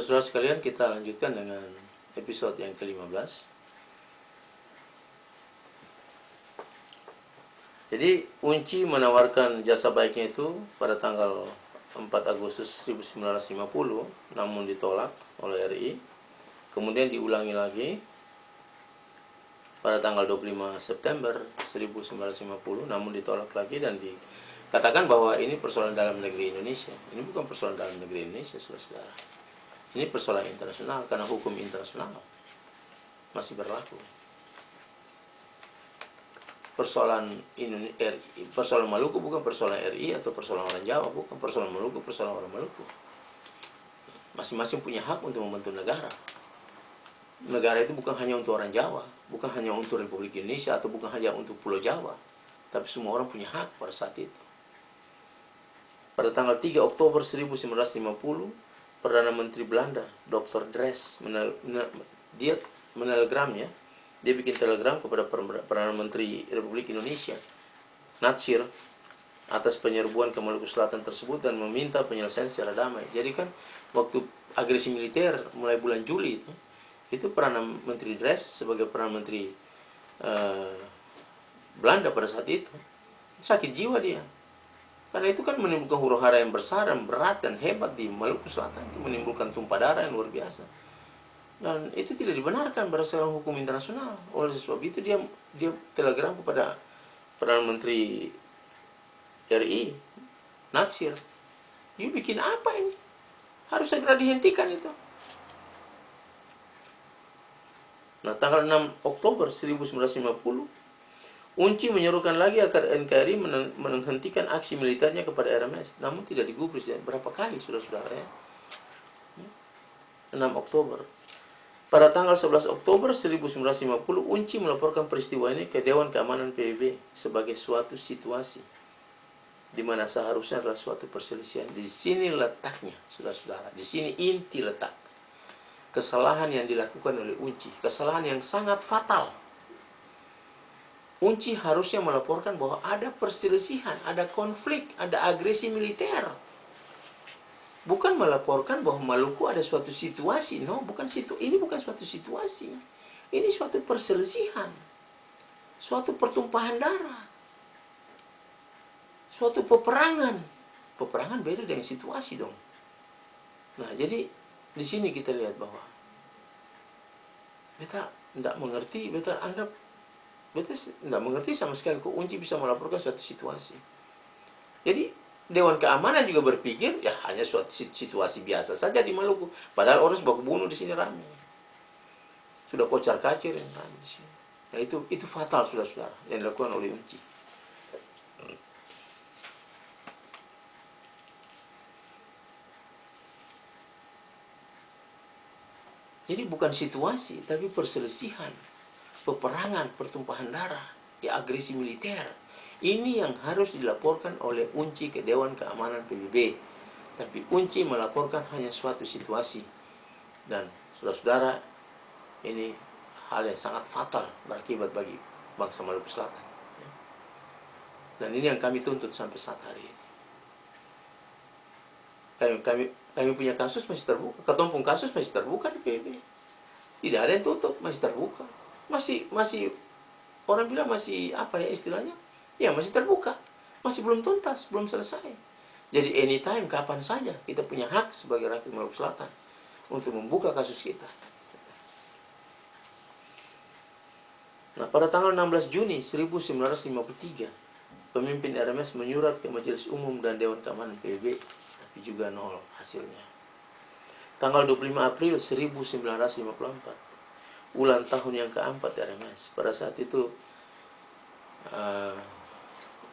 Saudara sekalian, kita lanjutkan dengan episode yang ke-15. Jadi Unci menawarkan jasa baiknya itu pada tanggal 4 Agustus 1950, namun ditolak oleh RI. Kemudian diulangi lagi pada tanggal 25 September 1950, namun ditolak lagi dan dikatakan bahwa ini persoalan dalam negeri Indonesia. Ini bukan persoalan dalam negeri Indonesia, saudara-saudara. Ini persoalan internasional karena hukum internasional masih berlaku. Persoalan Maluku bukan persoalan RI atau persoalan orang Jawa, bukan persoalan Maluku, persoalan orang Maluku. Masing-masing punya hak untuk membentuk negara. Negara itu bukan hanya untuk orang Jawa, bukan hanya untuk Republik Indonesia atau bukan hanya untuk Pulau Jawa, tapi semua orang punya hak pada saat itu. Pada tanggal 3 Oktober 1950, Perdana Menteri Belanda, Dr. Drees, dia menelgramnya. Dia bikin telegram kepada Perdana Menteri Republik Indonesia, Natsir, atas penyerbuan ke Maluku Selatan tersebut dan meminta penyelesaian secara damai. Jadi kan waktu agresi militer mulai bulan Juli itu Perdana Menteri Drees sebagai Perdana Menteri Belanda pada saat itu sakit jiwa dia. Karena itu kan menimbulkan huru-hara yang besar, yang berat dan hebat di Maluku Selatan. Itu menimbulkan tumpah darah yang luar biasa. Dan itu tidak dibenarkan berdasarkan hukum internasional. Oleh sebab itu dia telegram kepada Perdana Menteri RI, Natsir. You bikin apa ini? Harus segera dihentikan itu. Nah, tanggal 6 Oktober 1950, Unci menyerukan lagi agar NKRI menghentikan aksi militernya kepada RMS. Namun tidak digubris ya. Berapa kali saudara-saudara ya? 6 Oktober. Pada tanggal 11 Oktober 1950, Unci melaporkan peristiwa ini ke Dewan Keamanan PBB sebagai suatu situasi di mana seharusnya adalah suatu perselisihan. Di sini letaknya, saudara-saudara. Di sini inti letak kesalahan yang dilakukan oleh Unci, kesalahan yang sangat fatal. Unci harusnya melaporkan bahwa ada perselisihan, ada konflik, ada agresi militer. Bukan melaporkan bahwa Maluku ada suatu situasi. No, ini bukan suatu situasi. Ini suatu perselisihan. Suatu pertumpahan darah. Suatu peperangan. Peperangan beda dengan situasi dong. Nah, jadi di sini kita lihat bahwa beta tidak mengerti, beta tidak mengerti sama sekali kok Unci bisa melaporkan suatu situasi. Jadi Dewan Keamanan juga berpikir ya hanya suatu situasi biasa saja di Maluku. Padahal orang sudah bunuh di sini ramai. Sudah kocar kacir yang ramai di sini. Nah itu fatal saudara-saudara yang dilakukan oleh Unci. Jadi bukan situasi, tapi perselisihan, peperangan, pertumpahan darah, ya agresi militer. Ini yang harus dilaporkan oleh Unci ke Dewan Keamanan PBB. Tapi Unci melaporkan hanya suatu situasi. Dan saudara-saudara, ini hal yang sangat fatal berakibat bagi bangsa Maluku Selatan. Dan ini yang kami tuntut sampai saat hari ini. Kami punya kasus masih terbuka. Ketumpung kasus masih terbuka di PBB. Tidak ada yang tutup, masih terbuka. Masih orang bilang masih apa ya istilahnya? Ya masih terbuka, masih belum tuntas, belum selesai. Jadi anytime, kapan saja kita punya hak sebagai rakyat Maluku Selatan untuk membuka kasus kita. Nah, pada tanggal 16 Juni 1953, pemimpin RMS menyurat ke Majelis Umum dan Dewan Keamanan PBB, tapi juga nol hasilnya. Tanggal 25 April 1954, ulang tahun yang keempat RMS. Pada saat itu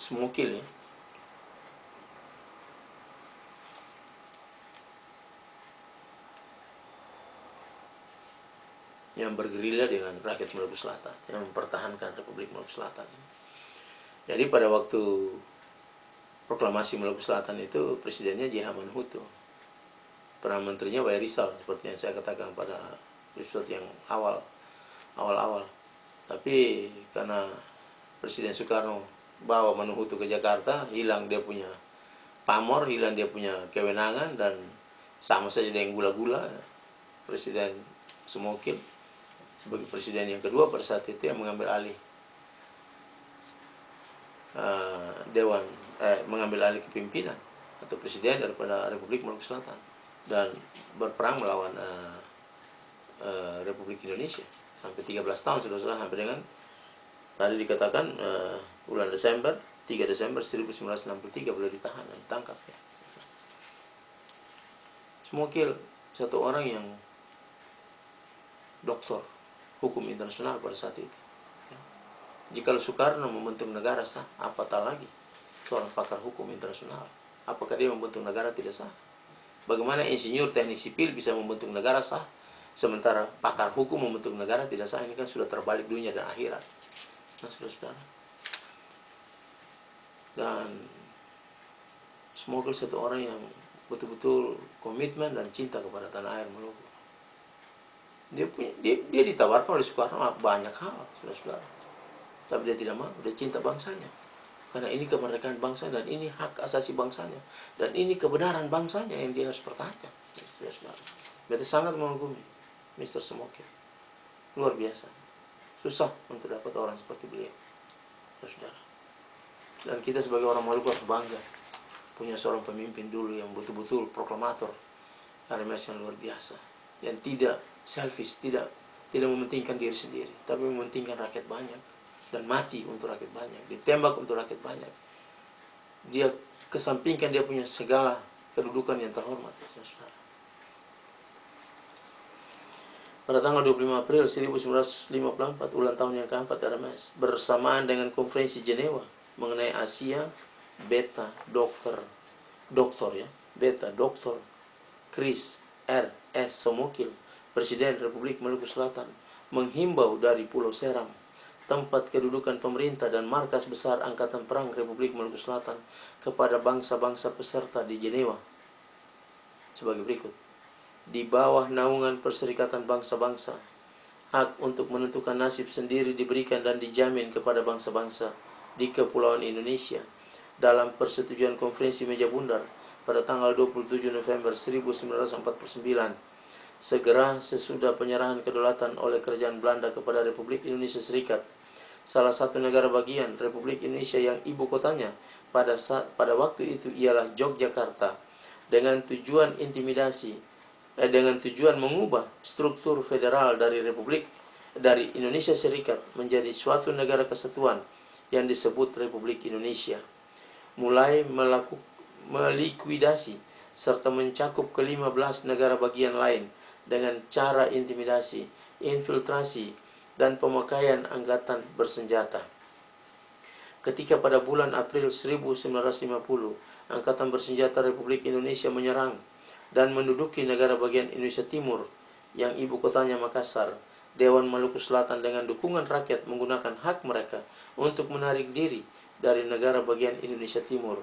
Semukil ya. Yang bergerilya dengan rakyat Maluku Selatan, yang mempertahankan Republik Maluku Selatan. Jadi pada waktu proklamasi Maluku Selatan itu presidennya J.H. Manhuto. Perdana Menterinya W. Rizal, seperti yang saya katakan pada episode yang awal-awal. Tapi karena Presiden Soekarno bawa Manhuto ke Jakarta, hilang dia punya pamor, hilang dia punya kewenangan, dan Sama saja dengan gula-gula. Presiden Smokil sebagai presiden yang kedua pada saat itu yang mengambil alih mengambil alih kepemimpinan atau presiden daripada Republik Maluku Selatan dan berperang melawan Republik Indonesia sampai 13 tahun sudah hampir dengan tadi dikatakan bulan Desember 3 Desember 1963 boleh ditahan dan ditangkap ya. Smokil satu orang yang doktor hukum internasional pada saat itu. Jikalau Soekarno membentuk negara sah, apatah lagi seorang pakar hukum internasional. Apakah dia membentuk negara tidak sah? Bagaimana insinyur teknik sipil bisa membentuk negara sah, sementara pakar hukum membentuk negara tidak sah? Ini kan sudah terbalik dunia dan akhirat. Nah, saudara. Dan Smokil satu orang yang betul-betul komitmen dan cinta kepada tanah air Maluku. Dia ditawarkan oleh Soekarno banyak hal, saudara-saudara. Tapi dia tidak mau, dia cinta bangsanya. Karena ini kemerdekaan bangsa dan ini hak asasi bangsanya. Dan ini kebenaran bangsanya yang dia harus pertahankan. Berarti sangat mengagumi Mr. Smokil. Luar biasa. Susah untuk dapat orang seperti beliau, saudara. Dan kita sebagai orang Maluku harus bangga punya seorang pemimpin dulu yang betul-betul proklamator RMS yang luar biasa, yang tidak selfish, tidak mementingkan diri sendiri, tapi mementingkan rakyat banyak dan mati untuk rakyat banyak, ditembak untuk rakyat banyak. Dia kesampingkan dia punya segala kedudukan yang terhormat, saudara. Pada tanggal 25 April 1954, ulang tahun yang keempat RMS, bersamaan dengan konferensi Jenewa mengenai Asia, Beta Dr. Chris R.S. Smokil, Presiden Republik Maluku Selatan, menghimbau dari Pulau Seram, tempat kedudukan pemerintah dan markas besar Angkatan Perang Republik Maluku Selatan, kepada bangsa-bangsa peserta di Jenewa sebagai berikut. Di bawah naungan Perserikatan Bangsa-Bangsa, hak untuk menentukan nasib sendiri diberikan dan dijamin kepada bangsa-bangsa di Kepulauan Indonesia dalam persetujuan konferensi meja bundar pada tanggal 27 November 1949, segera sesudah penyerahan kedaulatan oleh Kerajaan Belanda kepada Republik Indonesia Serikat, salah satu negara bagian Republik Indonesia yang ibu kotanya pada waktu itu ialah Yogyakarta, dengan tujuan mengubah struktur federal dari Indonesia Serikat menjadi suatu negara kesatuan yang disebut Republik Indonesia, mulai melikuidasi serta mencakup ke-15 negara bagian lain dengan cara intimidasi, infiltrasi, dan pemakaian angkatan bersenjata. Ketika pada bulan April 1950, Angkatan Bersenjata Republik Indonesia menyerang dan menduduki negara bagian Indonesia Timur yang ibu kotanya Makassar, Dewan Maluku Selatan dengan dukungan rakyat menggunakan hak mereka untuk menarik diri dari negara bagian Indonesia Timur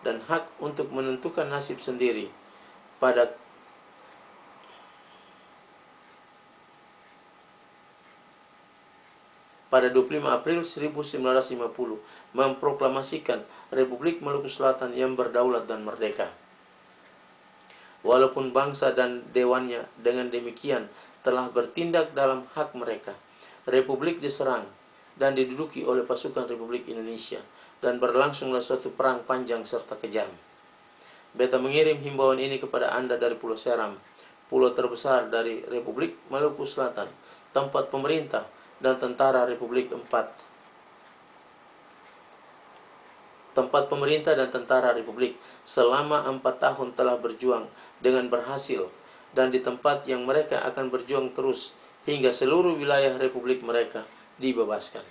dan hak untuk menentukan nasib sendiri pada 25 April 1950 memproklamasikan Republik Maluku Selatan yang berdaulat dan merdeka. Walaupun bangsa dan dewannya dengan demikian telah bertindak dalam hak mereka, Republik diserang dan diduduki oleh pasukan Republik Indonesia, dan berlangsunglah suatu perang panjang serta kejam. Beta mengirim himbauan ini kepada Anda dari Pulau Seram, pulau terbesar dari Republik Maluku Selatan, tempat pemerintah dan tentara Republik tempat pemerintah dan tentara Republik selama 4 tahun telah berjuang dengan berhasil, dan di tempat yang mereka akan berjuang terus hingga seluruh wilayah Republik mereka dibebaskan.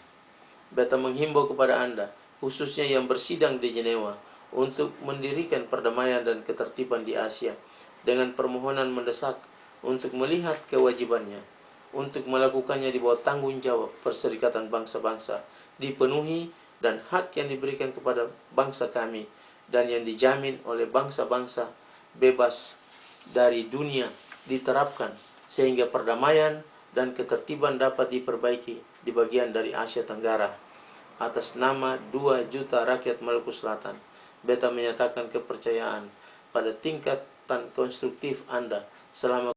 Beta menghimbau kepada Anda, khususnya yang bersidang di Jenewa, untuk mendirikan perdamaian dan ketertiban di Asia dengan permohonan mendesak untuk melihat kewajibannya untuk melakukannya di bawah tanggung jawab Perserikatan Bangsa-Bangsa dipenuhi, dan hak yang diberikan kepada bangsa kami dan yang dijamin oleh bangsa-bangsa bebas dari dunia diterapkan, sehingga perdamaian dan ketertiban dapat diperbaiki di bagian dari Asia Tenggara. Atas nama 2 juta rakyat Maluku Selatan, Beta menyatakan kepercayaan pada tingkat catatan konstruktif Anda selama